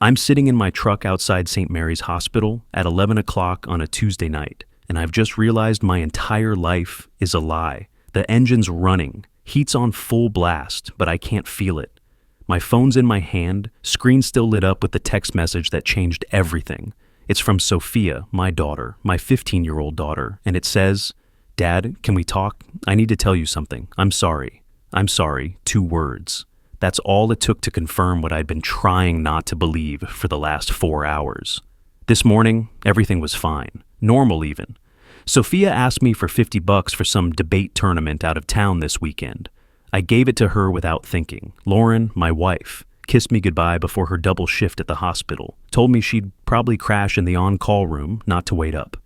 I'm sitting in my truck outside St. Mary's Hospital at 11 o'clock on a Tuesday night, and I've just realized my entire life is a lie. The engine's running, heat's on full blast, but I can't feel it. My phone's in my hand, screen still lit up with the text message that changed everything. It's from Sophia, my daughter, my 15-year-old daughter, and it says, "Dad, can we talk? I need to tell you something. I'm sorry. I'm sorry." 2 words. That's all it took to confirm what I'd been trying not to believe for the last 4 hours. This morning, everything was fine. Normal even. Sophia asked me for $50 for some debate tournament out of town this weekend. I gave it to her without thinking. Lauren, my wife, kissed me goodbye before her double shift at the hospital, told me she'd probably crash in the on-call room, not to wait up.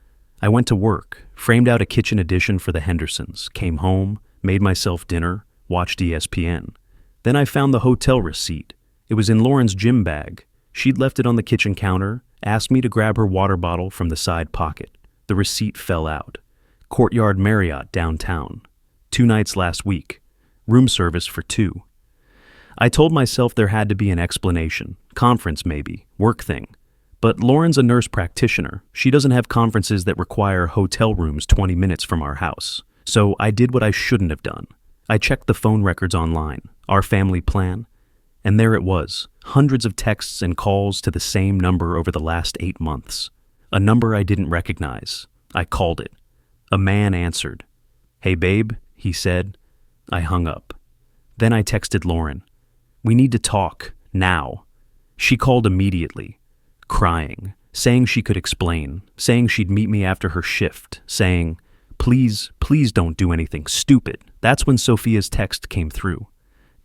I went to work, framed out a kitchen edition for the Hendersons, came home, made myself dinner, watched ESPN. Then I found the hotel receipt. It was in Lauren's gym bag. She'd left it on the kitchen counter, asked me to grab her water bottle from the side pocket. The receipt fell out. Courtyard Marriott downtown. 2 nights last week. Room service for 2. I told myself there had to be an explanation. Conference maybe. Work thing. But Lauren's a nurse practitioner. She doesn't have conferences that require hotel rooms 20 minutes from our house. So I did what I shouldn't have done. I checked the phone records online, our family plan, and there it was, hundreds of texts and calls to the same number over the last 8 months. A number I didn't recognize. I called it. A man answered. "Hey babe," he said. I hung up. Then I texted Lauren. "We need to talk, now." She called immediately, crying, saying she could explain, saying she'd meet me after her shift, saying, "Please, please don't do anything stupid." That's when Sophia's text came through.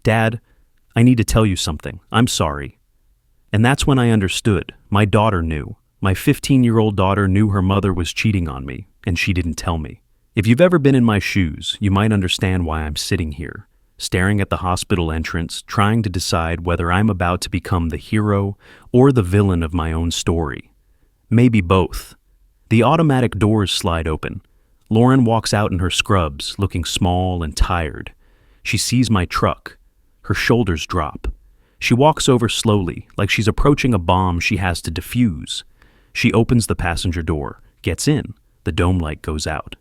"Dad, I need to tell you something. I'm sorry." And that's when I understood. My daughter knew. My 15-year-old daughter knew her mother was cheating on me, and she didn't tell me. If you've ever been in my shoes, you might understand why I'm sitting here, staring at the hospital entrance, trying to decide whether I'm about to become the hero or the villain of my own story. Maybe both. The automatic doors slide open. Lauren walks out in her scrubs, looking small and tired. She sees my truck. Her shoulders drop. She walks over slowly, like she's approaching a bomb she has to defuse. She opens the passenger door, gets in. The dome light goes out.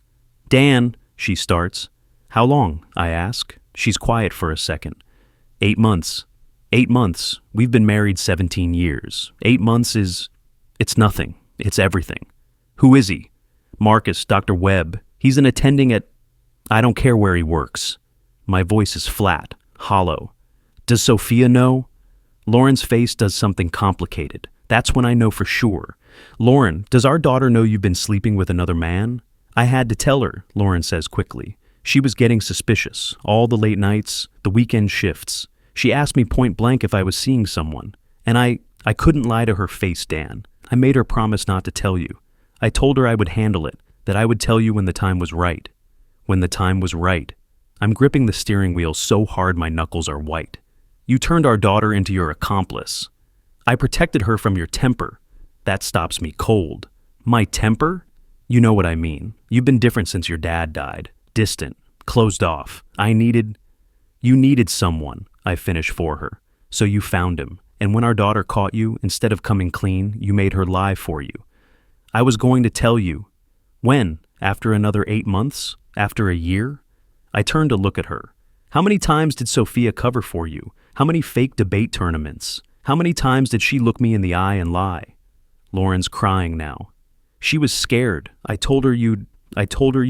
"Dan," she starts. "How long?" I ask. She's quiet for a second. 8 months. 8 months. We've been married 17 years. 8 months it's nothing. It's everything. "Who is he?" "Marcus, Dr. Webb. He's an attending at... I don't care where he works." My voice is flat, hollow. "Does Sophia know?" Lauren's face does something complicated. That's when I know for sure. "Lauren, does our daughter know you've been sleeping with another man?" "I had to tell her," Lauren says quickly. She was getting suspicious. All the late nights, the weekend shifts. She asked me point blank if I was seeing someone. And I couldn't lie to her face, Dan. I made her promise not to tell you. I told her I would handle it, that I would tell you when the time was right. When the time was right. I'm gripping the steering wheel so hard my knuckles are white. "You turned our daughter into your accomplice." "I protected her from your temper." "That stops me cold." "My temper?" "You know what I mean. You've been different since your dad died. Distant. Closed off. You needed someone," I finish for her. "So you found him. And when our daughter caught you, instead of coming clean, you made her lie for you." "I was going to tell you." "When? After another 8 months? After a year?" I turned to look at her. "How many times did Sophia cover for you? How many fake debate tournaments? How many times did she look me in the eye and lie?" Lauren's crying now. "She was scared. I told her you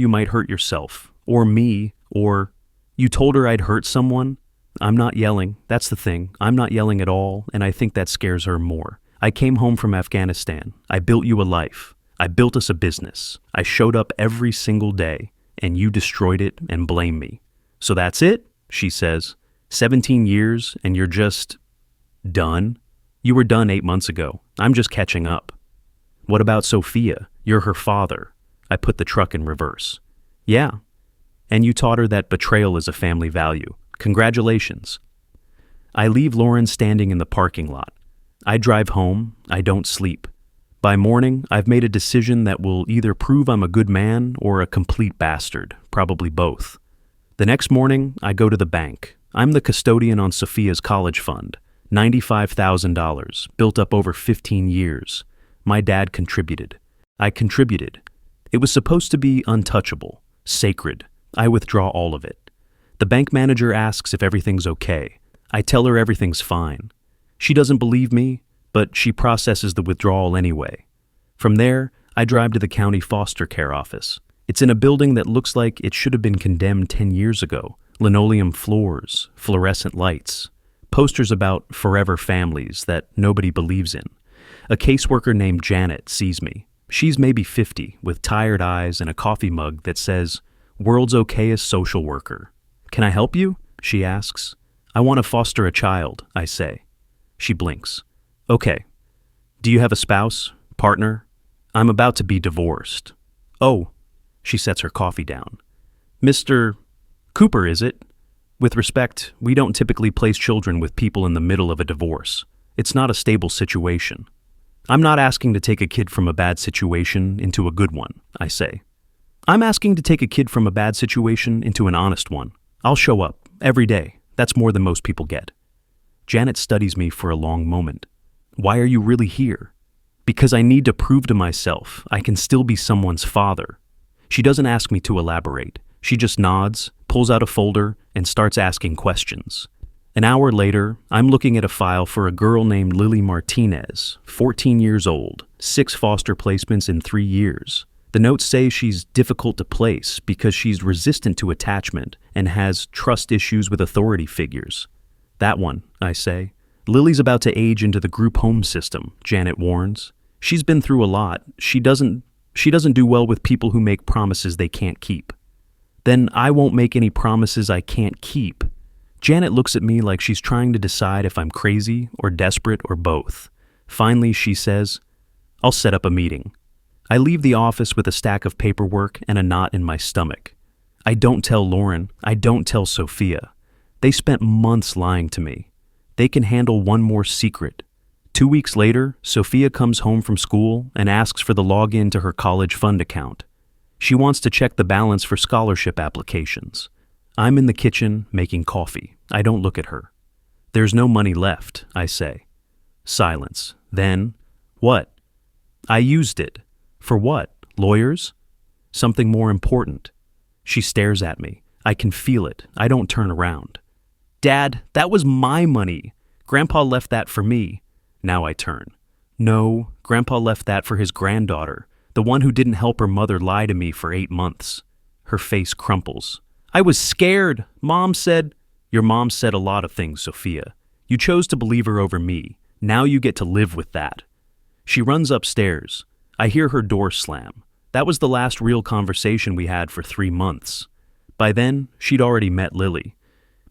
might hurt yourself. Or me. Or... You told her I'd hurt someone?" I'm not yelling. That's the thing. I'm not yelling at all, and I think that scares her more. "I came home from Afghanistan. I built you a life. I built us a business. I showed up every single day, and you destroyed it and blame me. So that's it?" she says. 17 years, and you're just... done? You were done 8 months ago. I'm just catching up." "What about Sophia? You're her father." I put the truck in reverse. "Yeah. And you taught her that betrayal is a family value. Congratulations." I leave Lauren standing in the parking lot. I drive home. I don't sleep. By morning, I've made a decision that will either prove I'm a good man or a complete bastard, probably both. The next morning, I go to the bank. I'm the custodian on Sophia's college fund. $95,000, built up over 15 years. My dad contributed. I contributed. It was supposed to be untouchable, sacred. I withdraw all of it. The bank manager asks if everything's okay. I tell her everything's fine. She doesn't believe me, but she processes the withdrawal anyway. From there, I drive to the county foster care office. It's in a building that looks like it should have been condemned 10 years ago. Linoleum floors, fluorescent lights, posters about forever families that nobody believes in. A caseworker named Janet sees me. She's maybe 50, with tired eyes and a coffee mug that says, "World's okayest social worker." "Can I help you?" she asks. "I want to foster a child," I say. She blinks. "Okay. Do you have a spouse? Partner?" "I'm about to be divorced." "Oh." She sets her coffee down. "Mr. Cooper, is it?" With respect, we don't typically place children with people in the middle of a divorce. It's not a stable situation. "I'm not asking to take a kid from a bad situation into a good one," I say. "I'm asking to take a kid from a bad situation into an honest one. I'll show up, every day. That's more than most people get." Janet studies me for a long moment. "Why are you really here?" "Because I need to prove to myself I can still be someone's father." She doesn't ask me to elaborate. She just nods, pulls out a folder, and starts asking questions. An hour later, I'm looking at a file for a girl named Lily Martinez, 14 years old, 6 foster placements in 3 years. The notes say she's difficult to place because she's resistant to attachment and has trust issues with authority figures. "That one," I say. "Lily's about to age into the group home system," Janet warns. "She's been through a lot. She doesn't do well with people who make promises they can't keep." "Then I won't make any promises I can't keep." Janet looks at me like she's trying to decide if I'm crazy or desperate or both. Finally, she says, "I'll set up a meeting." I leave the office with a stack of paperwork and a knot in my stomach. I don't tell Lauren. I don't tell Sophia. They spent months lying to me. They can handle one more secret. 2 weeks later, Sophia comes home from school and asks for the login to her college fund account. She wants to check the balance for scholarship applications. I'm in the kitchen making coffee. I don't look at her. "There's no money left," I say. Silence. Then, "What?" "I used it." "For what? Lawyers?" "Something more important." She stares at me. I can feel it. I don't turn around. "Dad, that was my money. Grandpa left that for me." Now I turn. "No, Grandpa left that for his granddaughter, the one who didn't help her mother lie to me for 8 months. Her face crumples. "I was scared. Mom said—" "Your mom said a lot of things, Sophia. You chose to believe her over me. Now you get to live with that." She runs upstairs. I hear her door slam. That was the last real conversation we had for 3 months. By then, she'd already met Lily.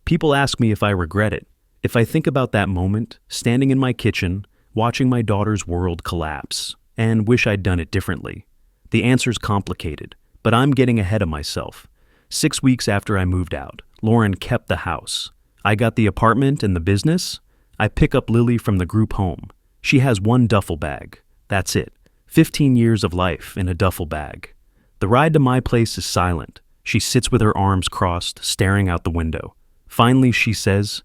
People ask me if I regret it. If I think about that moment, standing in my kitchen, watching my daughter's world collapse, and wish I'd done it differently. The answer's complicated, but I'm getting ahead of myself. 6 weeks after I moved out, Lauren kept the house. I got the apartment and the business. I pick up Lily from the group home. She has 1 duffel bag. That's it. 15 years of life in a duffel bag. The ride to my place is silent. She sits with her arms crossed, staring out the window. Finally, she says,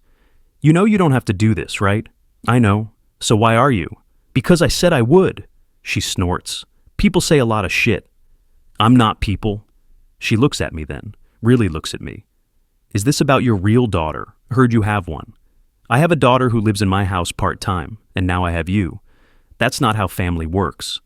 "You know you don't have to do this, right?" "I know. So why are you?" "Because I said I would." She snorts. "People say a lot of shit." "I'm not people." She looks at me then, really looks at me. "Is this about your real daughter? Heard you have one." "I have a daughter who lives in my house part-time, and now I have you. That's not how family works."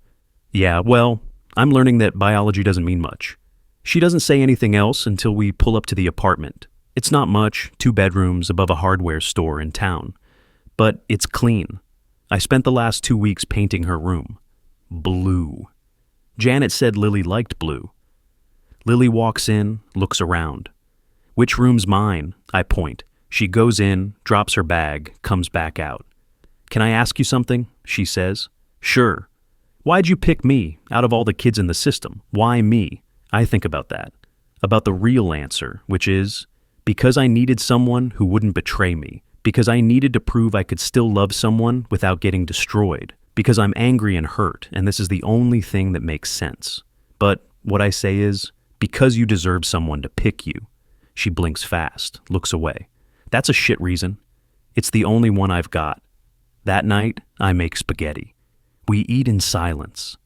"Yeah, well, I'm learning that biology doesn't mean much." She doesn't say anything else until we pull up to the apartment. It's not much, 2 bedrooms above a hardware store in town. But it's clean. I spent the last 2 weeks painting her room. Blue. Janet said Lily liked blue. Lily walks in, looks around. "Which room's mine?" I point. She goes in, drops her bag, comes back out. "Can I ask you something?" she says. "Sure." "Why'd you pick me, out of all the kids in the system? Why me?" I think about that. About the real answer, which is, because I needed someone who wouldn't betray me. Because I needed to prove I could still love someone without getting destroyed. Because I'm angry and hurt, and this is the only thing that makes sense. But what I say is, because you deserve someone to pick you. She blinks fast, looks away. That's a shit reason. It's the only one I've got. That night, I make spaghetti. We eat in silence.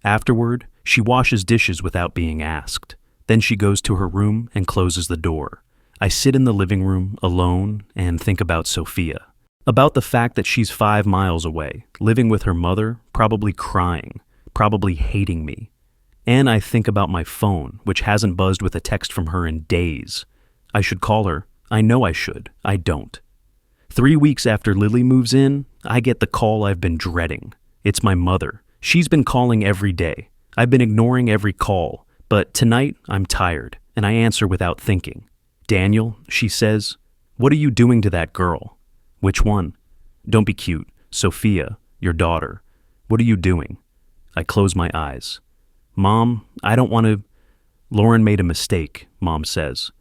Afterward, she washes dishes without being asked. Then she goes to her room and closes the door. I sit in the living room alone and think about Sophia. About the fact that she's 5 miles away, living with her mother, probably crying, probably hating me. And I think about my phone, which hasn't buzzed with a text from her in days. I should call her. I know I should. I don't. 3 weeks after Lily moves in, I get the call I've been dreading. It's my mother. She's been calling every day. I've been ignoring every call, but tonight I'm tired, and I answer without thinking. "Daniel," she says, "what are you doing to that girl?" "Which one?" "Don't be cute. Sophia, your daughter. What are you doing?" I close my eyes. "Mom, I don't want to—" "Lauren made a mistake," Mom says.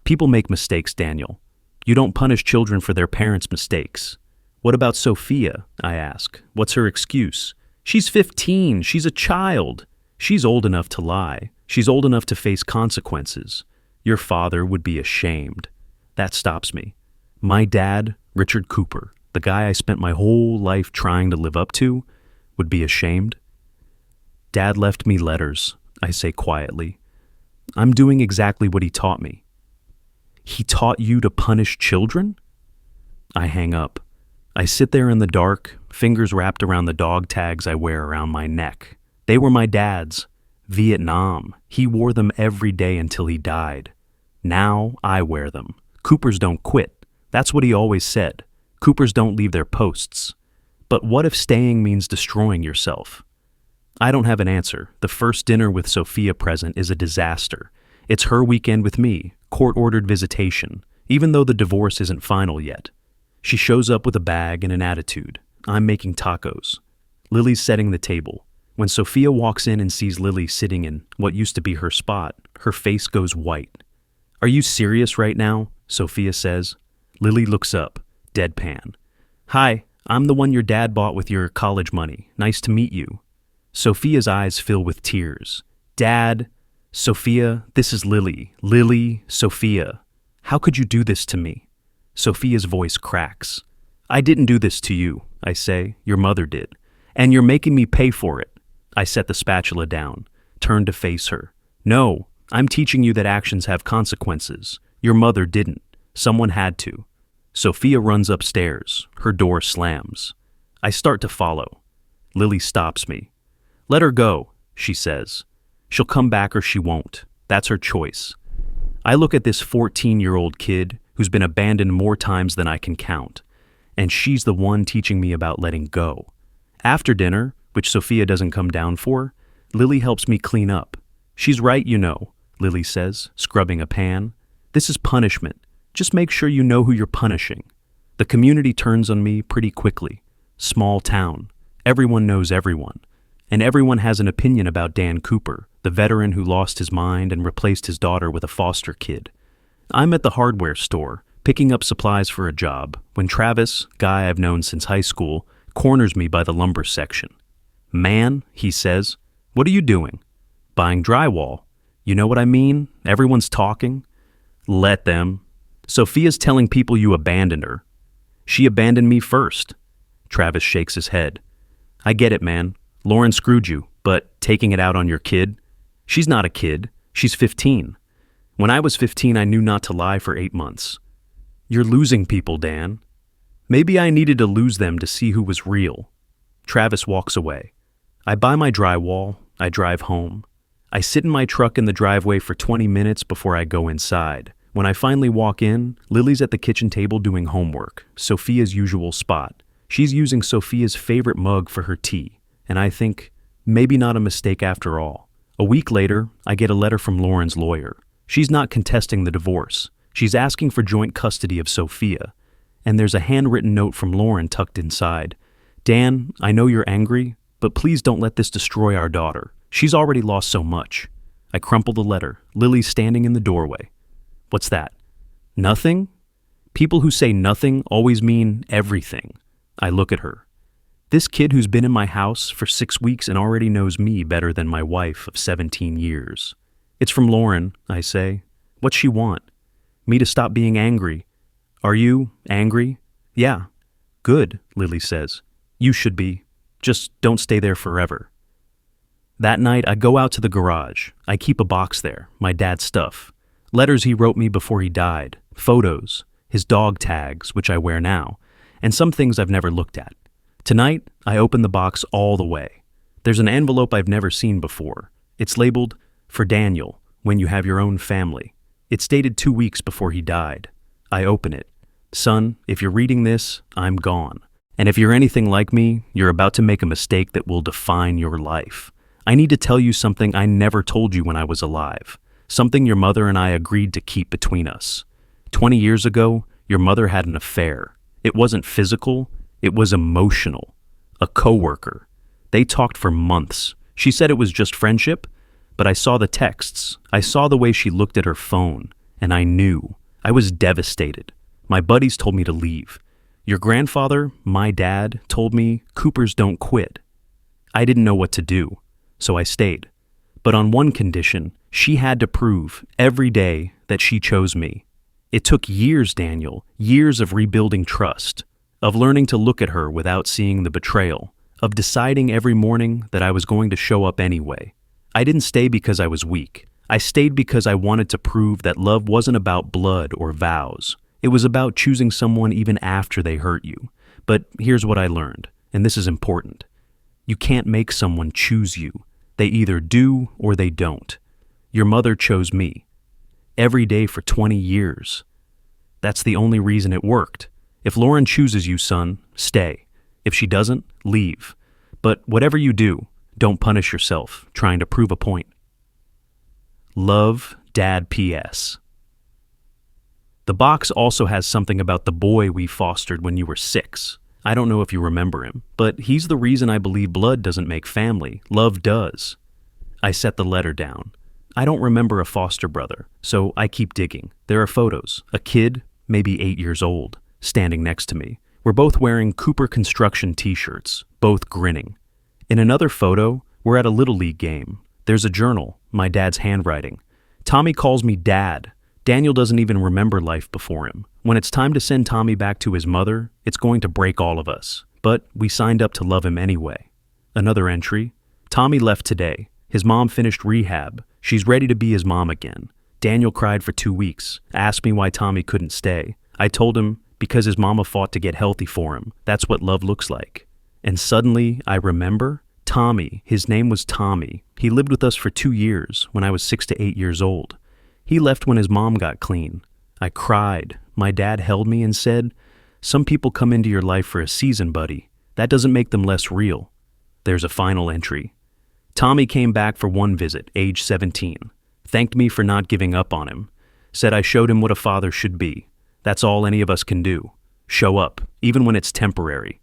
"People make mistakes, Daniel. You don't punish children for their parents' mistakes." "What about Sophia?" I ask. "What's her excuse?" "She's 15. She's a child." "She's old enough to lie. She's old enough to face consequences. Your father would be ashamed." That stops me. My dad, Richard Cooper, the guy I spent my whole life trying to live up to, would be ashamed. "Dad left me letters," I say quietly. "I'm doing exactly what he taught me." "He taught you to punish children?" I hang up. I sit there in the dark, fingers wrapped around the dog tags I wear around my neck. They were my dad's. Vietnam. He wore them every day until he died. Now I wear them. Coopers don't quit. That's what he always said. Coopers don't leave their posts. But what if staying means destroying yourself? I don't have an answer. The first dinner with Sophia present is a disaster. It's her weekend with me, court-ordered visitation, even though the divorce isn't final yet. She shows up with a bag and an attitude. I'm making tacos. Lily's setting the table. When Sophia walks in and sees Lily sitting in what used to be her spot, her face goes white. "Are you serious right now?" Sophia says. Lily looks up, deadpan. "Hi, I'm the one your dad bought with your college money. Nice to meet you." Sophia's eyes fill with tears. "Dad, Sophia, this is Lily. Lily, Sophia. How could you do this to me?" Sophia's voice cracks. "I didn't do this to you," I say. "Your mother did. And you're making me pay for it." I set the spatula down, turn to face her. "No, I'm teaching you that actions have consequences. Your mother didn't. Someone had to." Sophia runs upstairs. Her door slams. I start to follow. Lily stops me. "Let her go," she says. "She'll come back or she won't. That's her choice." I look at this 14-year-old kid who's been abandoned more times than I can count, and she's the one teaching me about letting go. After dinner, which Sophia doesn't come down for, Lily helps me clean up. "She's right, you know," Lily says, scrubbing a pan. "This is punishment. Just make sure you know who you're punishing." The community turns on me pretty quickly. Small town. Everyone knows everyone. And everyone has an opinion about Dan Cooper, the veteran who lost his mind and replaced his daughter with a foster kid. I'm at the hardware store, picking up supplies for a job, when Travis, guy I've known since high school, corners me by the lumber section. "Man," he says, "what are you doing?" "Buying drywall. You know what I mean? Everyone's talking." "Let them." "Sophia's telling people you abandoned her." "She abandoned me first." Travis shakes his head. "I get it, man. Lauren screwed you, but taking it out on your kid? She's not a kid. She's 15. When I was 15, I knew not to lie for 8 months." "You're losing people, Dan." "Maybe I needed to lose them to see who was real." Travis walks away. I buy my drywall. I drive home. I sit in my truck in the driveway for 20 minutes before I go inside. When I finally walk in, Lily's at the kitchen table doing homework, Sophia's usual spot. She's using Sophia's favorite mug for her tea, and I think, maybe not a mistake after all. A week later, I get a letter from Lauren's lawyer. She's not contesting the divorce. She's asking for joint custody of Sophia. And there's a handwritten note from Lauren tucked inside. "Dan, I know you're angry, but please don't let this destroy our daughter. She's already lost so much." I crumple the letter. Lily's standing in the doorway. "What's that?" "Nothing?" People who say nothing always mean everything. I look at her. This kid who's been in my house for 6 weeks and already knows me better than my wife of 17 years. "It's from Lauren," I say. "What's she want?" "Me to stop being angry." "Are you angry?" "Yeah." Good, Lily says. You should be. Just don't stay there forever. That night, I go out to the garage. I keep a box there, my dad's stuff. Letters he wrote me before he died, photos, his dog tags, which I wear now, and some things I've never looked at. Tonight, I open the box all the way. There's an envelope I've never seen before. It's labeled, "For Daniel, when you have your own family." It's dated 2 weeks before he died. I open it. Son, if you're reading this, I'm gone. And if you're anything like me, you're about to make a mistake that will define your life. I need to tell you something I never told you when I was alive. Something your mother and I agreed to keep between us. 20 years ago, your mother had an affair. It wasn't physical, it was emotional. A coworker. They talked for months. She said it was just friendship, but I saw the texts. I saw the way she looked at her phone, and I knew. I was devastated. My buddies told me to leave. Your grandfather, my dad, told me Coopers don't quit. I didn't know what to do, so I stayed. But on one condition, she had to prove every day that she chose me. It took years, Daniel, years of rebuilding trust, of learning to look at her without seeing the betrayal, of deciding every morning that I was going to show up anyway. I didn't stay because I was weak. I stayed because I wanted to prove that love wasn't about blood or vows. It was about choosing someone even after they hurt you. But here's what I learned, and this is important. You can't make someone choose you. They either do or they don't. Your mother chose me. Every day for 20 years. That's the only reason it worked. If Lauren chooses you, son, stay. If she doesn't, leave. But whatever you do, don't punish yourself trying to prove a point. Love, Dad P.S. The box also has something about the boy we fostered when you were 6. I don't know if you remember him, but he's the reason I believe blood doesn't make family. Love does. I set the letter down. I don't remember a foster brother, so I keep digging. There are photos. A kid, maybe 8 years old, standing next to me. We're both wearing Cooper Construction t-shirts, both grinning. In another photo, we're at a Little League game. There's a journal, my dad's handwriting. Tommy calls me Dad. Daniel doesn't even remember life before him. When it's time to send Tommy back to his mother, it's going to break all of us. But we signed up to love him anyway. Another entry. Tommy left today. His mom finished rehab. She's ready to be his mom again. Daniel cried for 2 weeks, asked me why Tommy couldn't stay. I told him because his mama fought to get healthy for him. That's what love looks like. And suddenly, I remember Tommy. His name was Tommy. He lived with us for 2 years when I was 6 to 8 years old. He left when his mom got clean. I cried. My dad held me and said, "Some people come into your life for a season, buddy. That doesn't make them less real." There's a final entry. Tommy came back for one visit, age 17. Thanked me for not giving up on him. Said I showed him what a father should be. That's all any of us can do. Show up, even when it's temporary.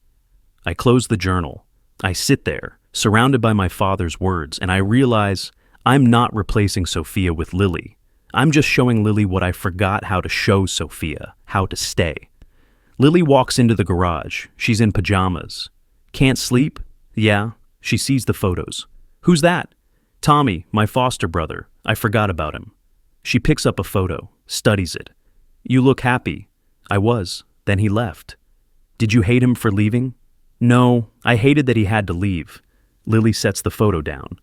I close the journal. I sit there, surrounded by my father's words, and I realize I'm not replacing Sophia with Lily. I'm just showing Lily what I forgot how to show Sophia, how to stay. Lily walks into the garage. She's in pajamas. Can't sleep? Yeah. She sees the photos. Who's that? Tommy, my foster brother. I forgot about him. She picks up a photo, studies it. You look happy. I was. Then he left. Did you hate him for leaving? No, I hated that he had to leave. Lily sets the photo down.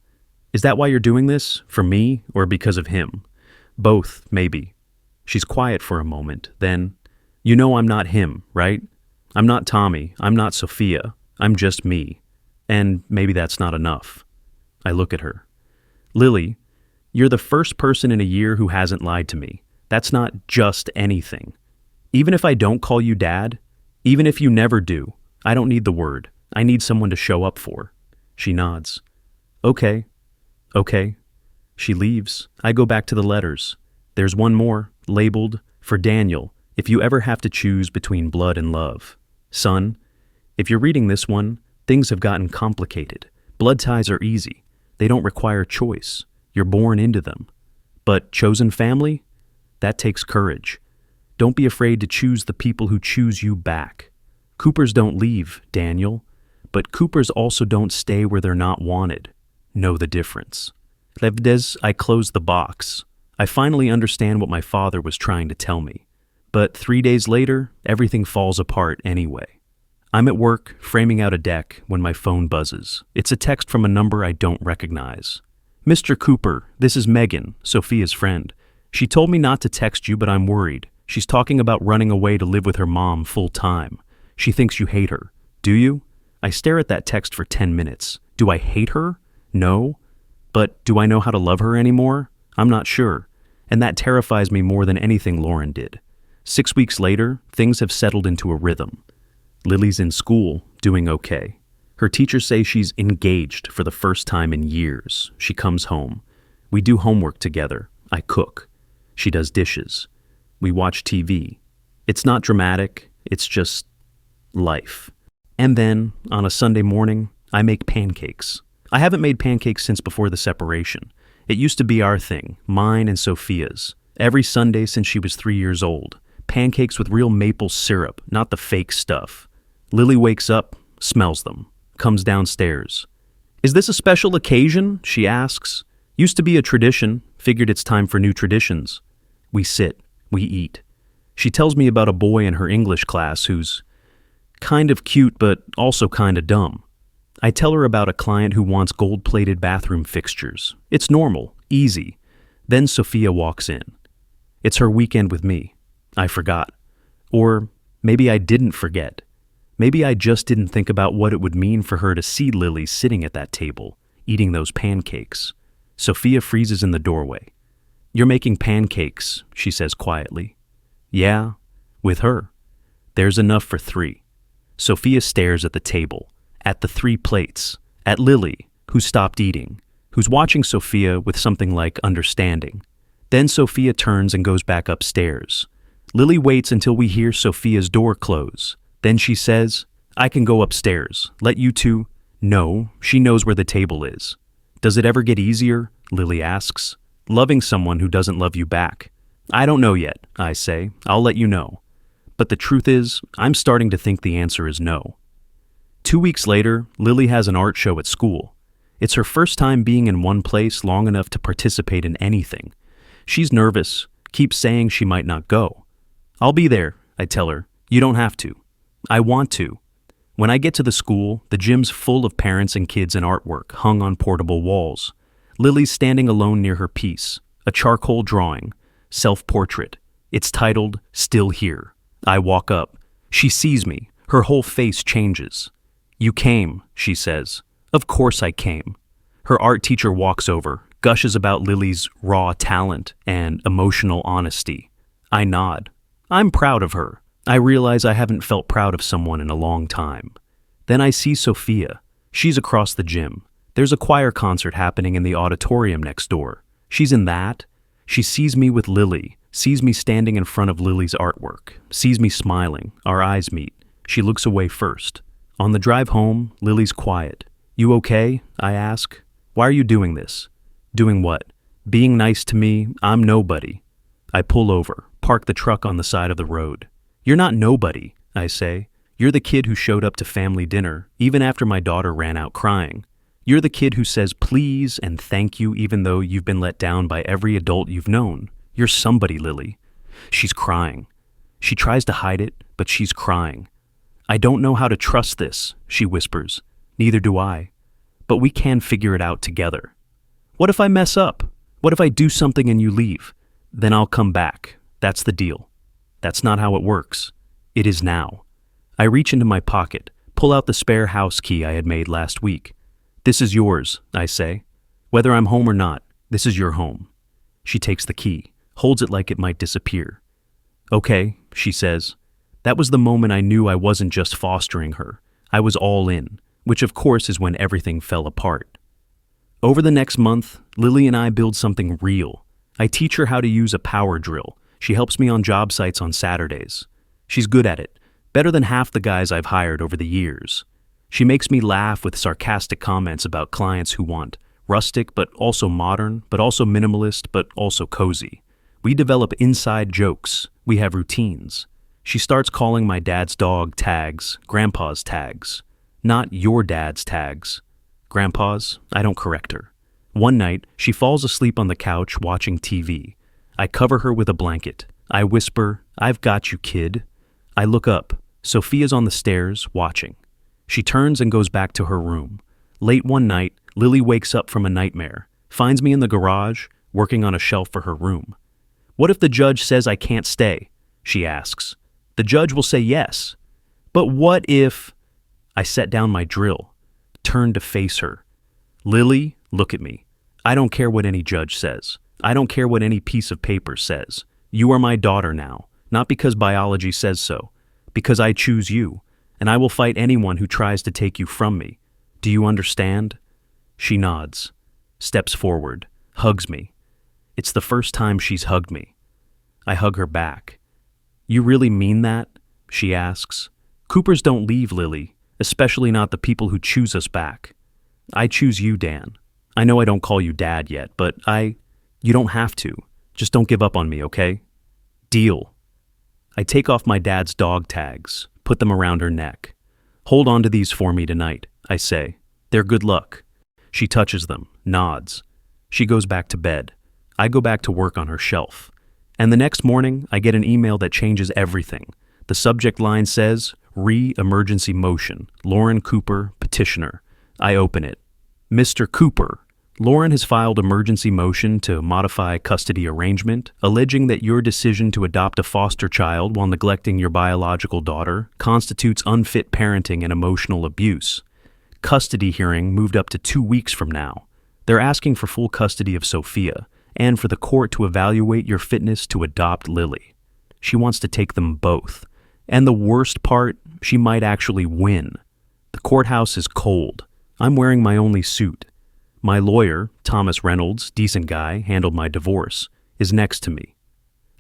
Is that why you're doing this? For me or because of him? Both, maybe. She's quiet for a moment, then, you know I'm not him, right? I'm not Tommy, I'm not Sophia, I'm just me. And maybe that's not enough. I look at her. Lily, you're the first person in a year who hasn't lied to me. That's not just anything. Even if I don't call you Dad, even if you never do, I don't need the word. I need someone to show up for. She nods. Okay. She leaves. I go back to the letters. There's one more, labeled, "For Daniel, if you ever have to choose between blood and love." Son, if you're reading this one, things have gotten complicated. Blood ties are easy. They don't require choice. You're born into them. But chosen family? That takes courage. Don't be afraid to choose the people who choose you back. Coopers don't leave, Daniel. But Coopers also don't stay where they're not wanted. Know the difference. Levdes, I close the box. I finally understand what my father was trying to tell me. But 3 days later, everything falls apart anyway. I'm at work, framing out a deck, when my phone buzzes. It's a text from a number I don't recognize. Mr. Cooper, this is Megan, Sophia's friend. She told me not to text you, but I'm worried. She's talking about running away to live with her mom full time. She thinks you hate her. Do you? I stare at that text for 10 minutes. Do I hate her? No. But do I know how to love her anymore? I'm not sure. And that terrifies me more than anything Lauren did. 6 weeks later, things have settled into a rhythm. Lily's in school, doing okay. Her teachers say she's engaged for the first time in years. She comes home. We do homework together. I cook. She does dishes. We watch TV. It's not dramatic. It's just life. And then, on a Sunday morning, I make pancakes. I haven't made pancakes since before the separation. It used to be our thing, mine and Sophia's. Every Sunday since she was 3 years old. Pancakes with real maple syrup, not the fake stuff. Lily wakes up, smells them, comes downstairs. Is this a special occasion? She asks. Used to be a tradition, figured it's time for new traditions. We sit, we eat. She tells me about a boy in her English class who's kind of cute but also kind of dumb. I tell her about a client who wants gold-plated bathroom fixtures. It's normal, easy. Then Sophia walks in. It's her weekend with me. I forgot. Or maybe I didn't forget. Maybe I just didn't think about what it would mean for her to see Lily sitting at that table, eating those pancakes. Sophia freezes in the doorway. You're making pancakes, she says quietly. Yeah, with her. There's enough for 3. Sophia stares at the table, at the 3 plates, at Lily, who stopped eating, who's watching Sophia with something like understanding. Then Sophia turns and goes back upstairs. Lily waits until we hear Sophia's door close. Then she says, I can go upstairs. Let you two. No, she knows where the table is. Does it ever get easier? Lily asks. Loving someone who doesn't love you back. I don't know yet, I say. I'll let you know. But the truth is, I'm starting to think the answer is no. 2 weeks later, Lily has an art show at school. It's her first time being in one place long enough to participate in anything. She's nervous, keeps saying she might not go. I'll be there, I tell her. You don't have to. I want to. When I get to the school, the gym's full of parents and kids and artwork hung on portable walls. Lily's standing alone near her piece, a charcoal drawing, self-portrait. It's titled, Still Here. I walk up. She sees me. Her whole face changes. You came, she says. Of course I came. Her art teacher walks over, gushes about Lily's raw talent and emotional honesty. I nod. I'm proud of her. I realize I haven't felt proud of someone in a long time. Then I see Sophia. She's across the gym. There's a choir concert happening in the auditorium next door. She's in that. She sees me with Lily, sees me standing in front of Lily's artwork, sees me smiling. Our eyes meet. She looks away first. On the drive home, Lily's quiet. You okay? I ask. Why are you doing this? Doing what? Being nice to me? I'm nobody. I pull over, park the truck on the side of the road. You're not nobody, I say. You're the kid who showed up to family dinner, even after my daughter ran out crying. You're the kid who says please and thank you even though you've been let down by every adult you've known. You're somebody, Lily. She's crying. She tries to hide it, but she's crying. I don't know how to trust this, she whispers. Neither do I. But we can figure it out together. What if I mess up? What if I do something and you leave? Then I'll come back. That's the deal. That's not how it works. It is now. I reach into my pocket, pull out the spare house key I had made last week. This is yours, I say. Whether I'm home or not, this is your home. She takes the key, holds it like it might disappear. Okay, she says. That was the moment I knew I wasn't just fostering her. I was all in, which of course is when everything fell apart. Over the next month, Lily and I build something real. I teach her how to use a power drill. She helps me on job sites on Saturdays. She's good at it, better than half the guys I've hired over the years. She makes me laugh with sarcastic comments about clients who want rustic but also modern, but also minimalist, but also cozy. We develop inside jokes. We have routines. She starts calling my dad's dog tags, grandpa's tags. Not your dad's tags. Grandpa's, I don't correct her. One night, she falls asleep on the couch watching TV. I cover her with a blanket. I whisper, I've got you, kid. I look up. Sophia's on the stairs, watching. She turns and goes back to her room. Late one night, Lily wakes up from a nightmare, finds me in the garage, working on a shelf for her room. "What if the judge says I can't stay?" she asks. "The judge will say yes." "But what if—" I set down my drill, turned to face her. "Lily, look at me. I don't care what any judge says. I don't care what any piece of paper says. You are my daughter now, not because biology says so, because I choose you, and I will fight anyone who tries to take you from me. Do you understand?" She nods, steps forward, hugs me. It's the first time she's hugged me. I hug her back. "You really mean that?" she asks. "Coopers don't leave, Lily, especially not the people who choose us back. I choose you, Dan. I know I don't call you Dad yet, but you don't have to. Just don't give up on me, okay? Deal." I take off my dad's dog tags, put them around her neck. "Hold on to these for me tonight," I say. "They're good luck." She touches them, nods. She goes back to bed. I go back to work on her shelf. And the next morning, I get an email that changes everything. The subject line says, "Re-emergency motion, Lauren Cooper, petitioner." I open it. "Mr. Cooper, Lauren has filed emergency motion to modify custody arrangement, alleging that your decision to adopt a foster child while neglecting your biological daughter constitutes unfit parenting and emotional abuse. Custody hearing moved up to 2 weeks from now. They're asking for full custody of Sophia and for the court to evaluate your fitness to adopt Lily. She wants to take them both. And the worst part, she might actually win. The courthouse is cold. I'm wearing my only suit. My lawyer, Thomas Reynolds, decent guy, handled my divorce, is next to me.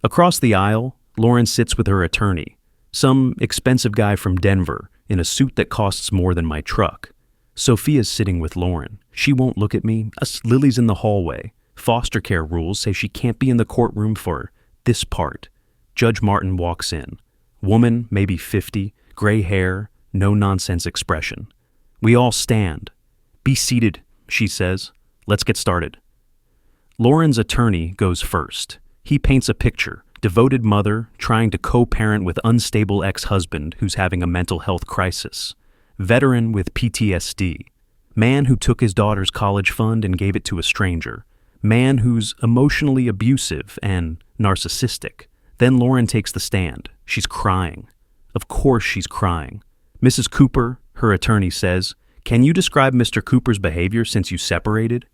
Across the aisle, Lauren sits with her attorney, some expensive guy from Denver, in a suit that costs more than my truck. Sophia's sitting with Lauren. She won't look at me. Lily's in the hallway. Foster care rules say she can't be in the courtroom for this part. Judge Martin walks in. Woman, maybe 50, gray hair, no-nonsense expression. We all stand. "Be seated," she says. "Let's get started." Lauren's attorney goes first. He paints a picture. Devoted mother trying to co-parent with unstable ex-husband who's having a mental health crisis. Veteran with PTSD. Man who took his daughter's college fund and gave it to a stranger. Man who's emotionally abusive and narcissistic. Then Lauren takes the stand. She's crying. Of course she's crying. "Mrs. Cooper," her attorney says, "can you describe Mr. Cooper's behavior since you separated?"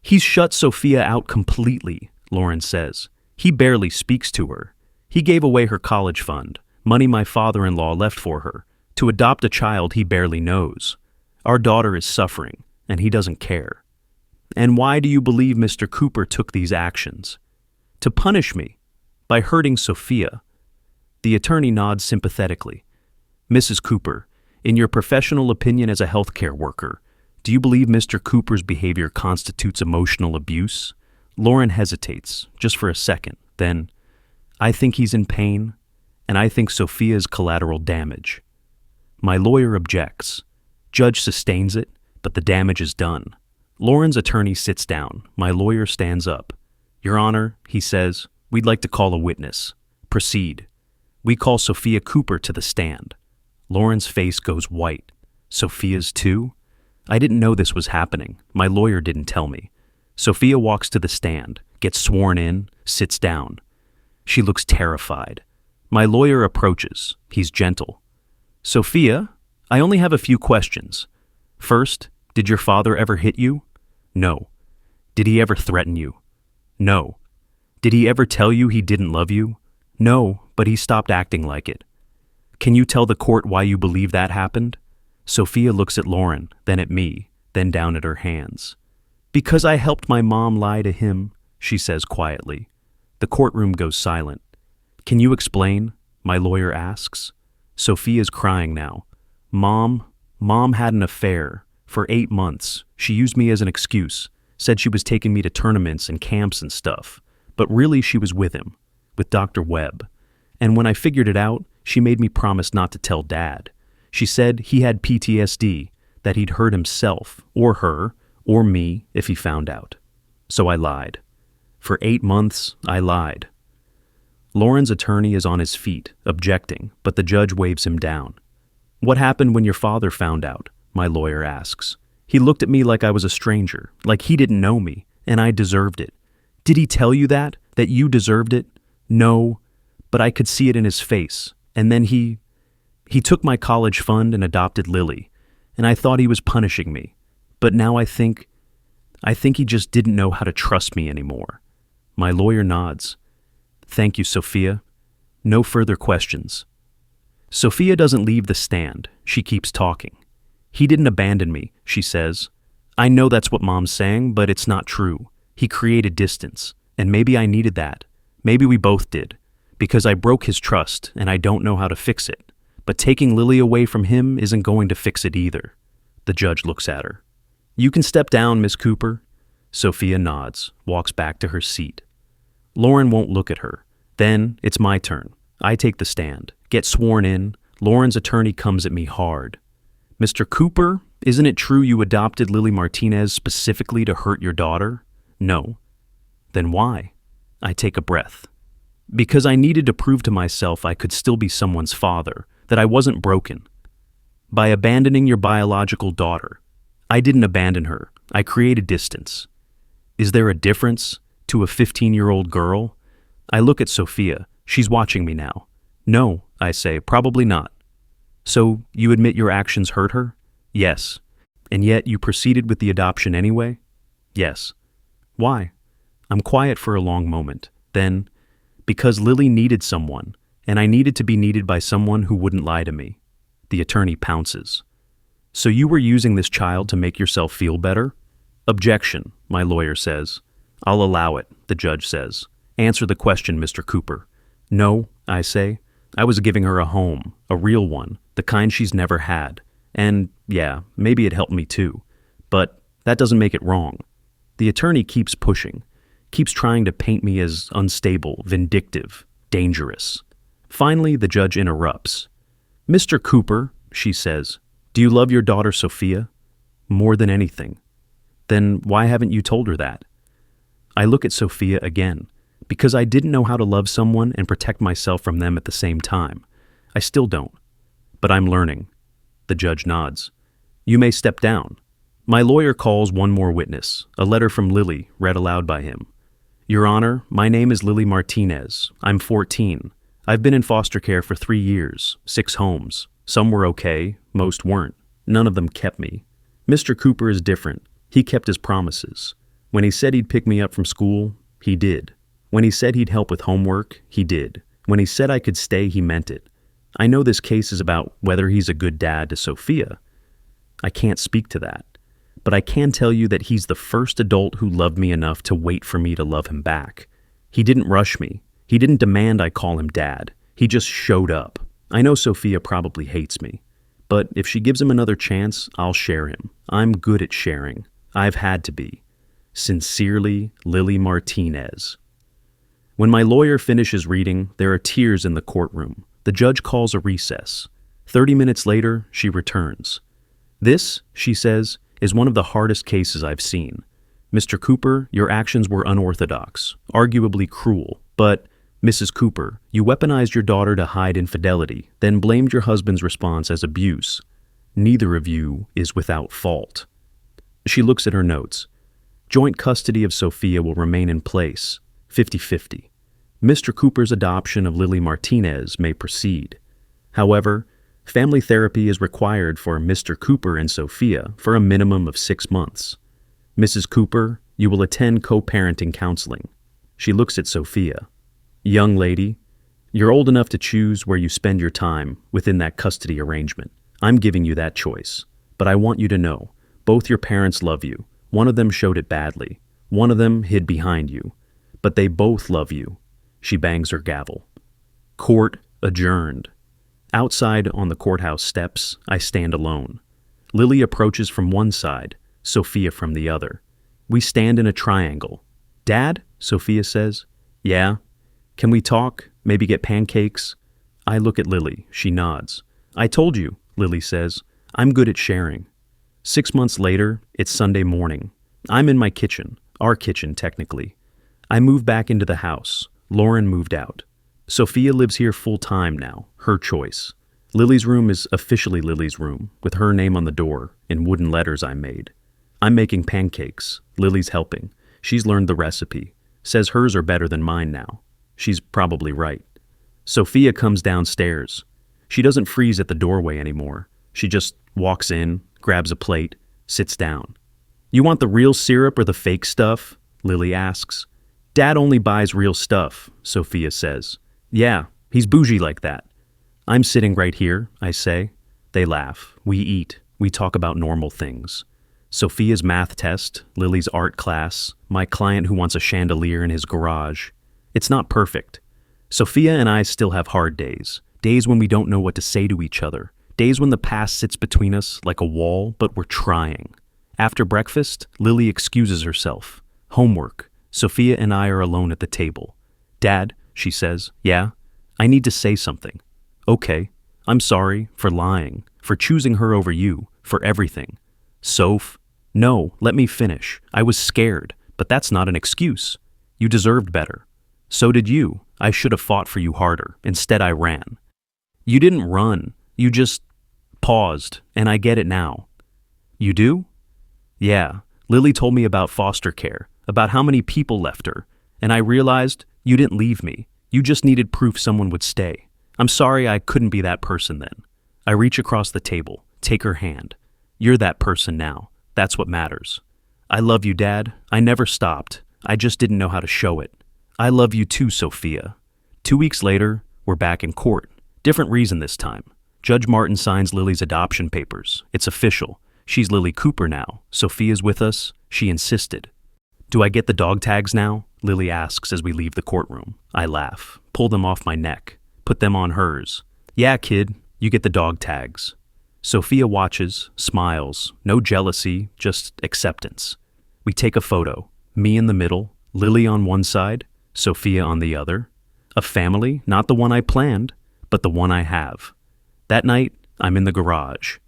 "He's shut Sophia out completely," Lauren says. "He barely speaks to her. He gave away her college fund, money my father-in-law left for her, to adopt a child he barely knows. Our daughter is suffering, and he doesn't care." "And why do you believe Mr. Cooper took these actions?" "To punish me, by hurting Sophia." The attorney nods sympathetically. "Mrs. Cooper, in your professional opinion as a healthcare worker, do you believe Mr. Cooper's behavior constitutes emotional abuse?" Lauren hesitates, just for a second. Then, "I think he's in pain, and I think Sophia's collateral damage." My lawyer objects. Judge sustains it, but the damage is done. Lauren's attorney sits down. My lawyer stands up. "Your Honor," he says, "we'd like to call a witness." "Proceed." We call Sophia Cooper to the stand. Lauren's face goes white. Sophia's too? I didn't know this was happening. My lawyer didn't tell me. Sophia walks to the stand, gets sworn in, sits down. She looks terrified. My lawyer approaches. He's gentle. "Sophia, I only have a few questions. First, did your father ever hit you?" "No." "Did he ever threaten you?" "No." "Did he ever tell you he didn't love you?" "No, but he stopped acting like it." "Can you tell the court why you believe that happened?" Sophia looks at Lauren, then at me, then down at her hands. "Because I helped my mom lie to him," she says quietly. The courtroom goes silent. "Can you explain?" my lawyer asks. Sophia's crying now. Mom had an affair. For 8 months. She used me as an excuse, said she was taking me to tournaments and camps and stuff. But really she was with him, with Dr. Webb. And when I figured it out, she made me promise not to tell Dad. She said he had PTSD, that he'd hurt himself, or her, or me, if he found out. So I lied. For 8 months, I lied. Lauren's attorney is on his feet, objecting, but the judge waves him down. "What happened when your father found out?" my lawyer asks. "He looked at me like I was a stranger, like he didn't know me, and I deserved it." "Did he tell you that you deserved it?" "No, but I could see it in his face. And then he took my college fund and adopted Lily, and I thought he was punishing me. But now I think he just didn't know how to trust me anymore." My lawyer nods. "Thank you, Sophia. No further questions." Sophia doesn't leave the stand. She keeps talking. "He didn't abandon me," she says. "I know that's what Mom's saying, but it's not true. He created distance, and maybe I needed that. Maybe we both did, because I broke his trust, and I don't know how to fix it. But taking Lily away from him isn't going to fix it either." The judge looks at her. "You can step down, Miss Cooper." Sophia nods, walks back to her seat. Lauren won't look at her. Then it's my turn. I take the stand, get sworn in. Lauren's attorney comes at me hard. "Mr. Cooper, isn't it true you adopted Lily Martinez specifically to hurt your daughter?" "No." "Then why?" I take a breath. "Because I needed to prove to myself I could still be someone's father, that I wasn't broken. By abandoning your biological daughter, I didn't abandon her. I created distance. Is there a difference to a 15-year-old girl?" I look at Sophia. She's watching me now. "No," I say, "probably not." "So you admit your actions hurt her?" "Yes." "And yet you proceeded with the adoption anyway?" "Yes." "Why?" I'm quiet for a long moment. Then, "Because Lily needed someone, and I needed to be needed by someone who wouldn't lie to me." The attorney pounces. "So you were using this child to make yourself feel better?" "Objection," my lawyer says. "I'll allow it," the judge says. "Answer the question, Mr. Cooper." "No," I say. "I was giving her a home, a real one, the kind she's never had. And, yeah, maybe it helped me too. But that doesn't make it wrong." The attorney keeps pushing, keeps trying to paint me as unstable, vindictive, dangerous. Finally, the judge interrupts. "Mr. Cooper," she says, "do you love your daughter Sophia?" "More than anything." "Then why haven't you told her that?" I look at Sophia again. Because I didn't know how to love someone and protect myself from them at the same time. I still don't. But I'm learning. The judge nods. "You may step down." My lawyer calls one more witness, a letter from Lily read aloud by him. "Your Honor, my name is Lily Martinez. I'm 14. I've been in foster care for 3 years, 6 homes. Some were okay, most weren't. None of them kept me. Mr. Cooper is different. He kept his promises. When he said he'd pick me up from school, he did. When he said he'd help with homework, he did. When he said I could stay, he meant it. I know this case is about whether he's a good dad to Sophia. I can't speak to that. But I can tell you that he's the first adult who loved me enough to wait for me to love him back. He didn't rush me. He didn't demand I call him dad. He just showed up. I know Sophia probably hates me. But if she gives him another chance, I'll share him. I'm good at sharing. I've had to be. Sincerely, Lily Martinez. When my lawyer finishes reading, there are tears in the courtroom. The judge calls a recess. 30 minutes later, she returns. "This," she says, "is one of the hardest cases I've seen. Mr. Cooper, your actions were unorthodox, arguably cruel, but, Mrs. Cooper, you weaponized your daughter to hide infidelity, then blamed your husband's response as abuse. Neither of you is without fault." She looks at her notes. "Joint custody of Sophia will remain in place, 50-50. Mr. Cooper's adoption of Lily Martinez may proceed. However, family therapy is required for Mr. Cooper and Sophia for a minimum of 6 months. Mrs. Cooper, you will attend co-parenting counseling." She looks at Sophia. "Young lady, you're old enough to choose where you spend your time within that custody arrangement. I'm giving you that choice. But I want you to know, both your parents love you. One of them showed it badly. One of them hid behind you. But they both love you." She bangs her gavel. Court adjourned. Outside on the courthouse steps, I stand alone. Lily approaches from one side, Sophia from the other. We stand in a triangle. "Dad?" Sophia says. "Yeah." "Can we talk? Maybe get pancakes?" I look at Lily. She nods. "I told you," Lily says. "I'm good at sharing." 6 months later, it's Sunday morning. I'm in my kitchen, our kitchen technically. I move back into the house. Lauren moved out. Sophia lives here full-time now, her choice. Lily's room is officially Lily's room, with her name on the door, in wooden letters I made. I'm making pancakes. Lily's helping. She's learned the recipe. Says hers are better than mine now. She's probably right. Sophia comes downstairs. She doesn't freeze at the doorway anymore. She just walks in, grabs a plate, sits down. You want the real syrup or the fake stuff? Lily asks. Dad only buys real stuff, Sophia says. Yeah, he's bougie like that. I'm sitting right here, I say. They laugh. We eat. We talk about normal things. Sophia's math test, Lily's art class, my client who wants a chandelier in his garage. It's not perfect. Sophia and I still have hard days. Days when we don't know what to say to each other. Days when the past sits between us like a wall, but we're trying. After breakfast, Lily excuses herself. Homework. Sophia and I are alone at the table. Dad, she says, yeah? I need to say something. Okay. I'm sorry for lying, for choosing her over you, for everything. Soph? No, let me finish. I was scared, but that's not an excuse. You deserved better. So did you. I should have fought for you harder. Instead, I ran. You didn't run. You just paused, and I get it now. You do? Yeah. Lily told me about foster care, about how many people left her, and I realized you didn't leave me. You just needed proof someone would stay. I'm sorry I couldn't be that person then. I reach across the table, take her hand. You're that person now. That's what matters. I love you, Dad. I never stopped. I just didn't know how to show it. I love you too, Sophia. 2 weeks later, we're back in court. Different reason this time. Judge Martin signs Lily's adoption papers. It's official. She's Lily Cooper now. Sophia's with us. She insisted. Do I get the dog tags now? Lily asks as we leave the courtroom. I laugh, pull them off my neck, put them on hers. Yeah, kid, you get the dog tags. Sophia watches, smiles, no jealousy, just acceptance. We take a photo, me in the middle, Lily on one side, Sophia on the other. A family, not the one I planned, but the one I have. That night, I'm in the garage.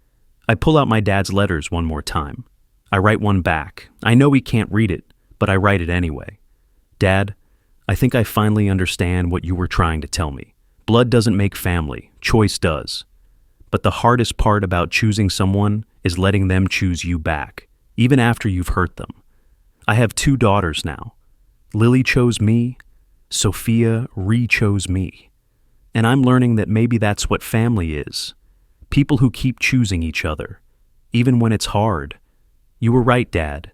I pull out my dad's letters one more time. I write one back. I know he can't read it, but I write it anyway. Dad, I think I finally understand what you were trying to tell me. Blood doesn't make family, choice does. But the hardest part about choosing someone is letting them choose you back, even after you've hurt them. I have 2 daughters now. Lily chose me, Sophia re-chose me. And I'm learning that maybe that's what family is. People who keep choosing each other, even when it's hard. You were right, Dad.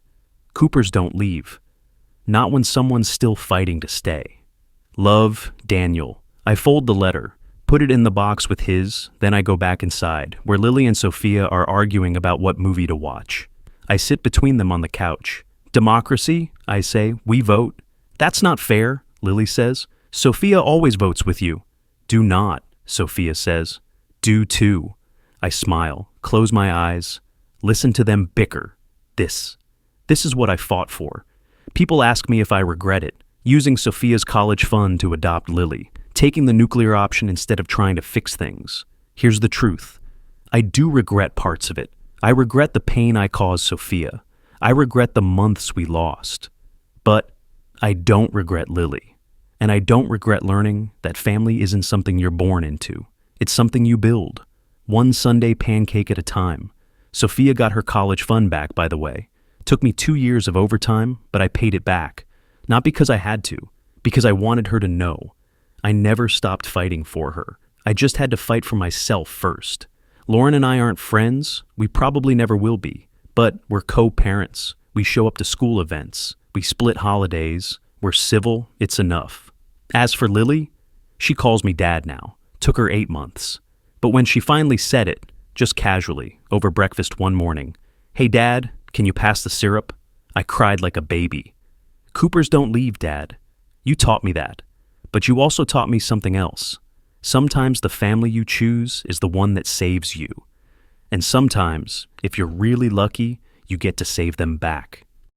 Coopers don't leave. Not when someone's still fighting to stay. Love, Daniel. I fold the letter, put it in the box with his, then I go back inside, where Lily and Sophia are arguing about what movie to watch. I sit between them on the couch. Democracy, I say, we vote. That's not fair, Lily says. Sophia always votes with you. Do not, Sophia says. Do too. I smile, close my eyes, listen to them bicker. This is what I fought for. People ask me if I regret it, using Sophia's college fund to adopt Lily, taking the nuclear option instead of trying to fix things. Here's the truth. I do regret parts of it. I regret the pain I caused Sophia. I regret the months we lost. But I don't regret Lily. And I don't regret learning that family isn't something you're born into. It's something you build. One Sunday pancake at a time. Sophia got her college fund back, by the way. Took me 2 years of overtime, but I paid it back. Not because I had to, because I wanted her to know. I never stopped fighting for her. I just had to fight for myself first. Lauren and I aren't friends. We probably never will be. But we're co-parents. We show up to school events. We split holidays. We're civil. It's enough. As for Lily, she calls me Dad now. Took her 8 months. But when she finally said it, just casually, over breakfast one morning, "Hey, Dad, can you pass the syrup?" I cried like a baby. Coopers don't leave, Dad. You taught me that. But you also taught me something else. Sometimes the family you choose is the one that saves you. And sometimes, if you're really lucky, you get to save them back.